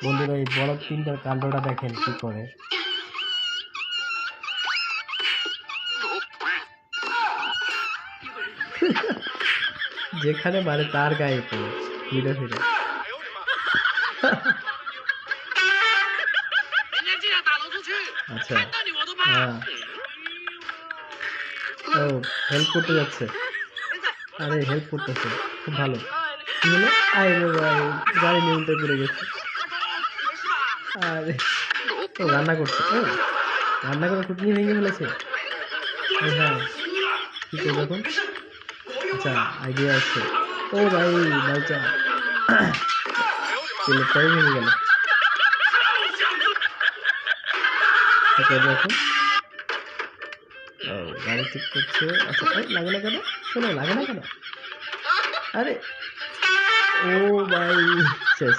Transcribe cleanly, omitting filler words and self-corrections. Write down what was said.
বন্ধুরা এই বড় তিনটার কাণ্ডটা দেখেন কি করে। যেখানে মারে তার গায়ে পড়ে ফিরে ফিরে। আচ্ছা হ্যাঁ ও হেল্প করতে যাচ্ছে। আরে হেল্প করতেছে খুব ভালো। কি হলো? আরে ভাই গাড়ি নিয়ে উল্টে পড়ে গেছে। আরে ও রান্না করছে। ও রান্না করে খুঁটিয়ে ভেঙে ফেলেছে। হ্যাঁ কি করবো এখন? আচ্ছা আইডিয়া আছে। ও ভাই ভাইটা প্লেটটাই ভেঙে গেল। এখন ও গাড়ি ঠিক করছে। আচ্ছা লাগে না কেন? শোনো লাগে না কেন? আরে ও ভাই শেষ।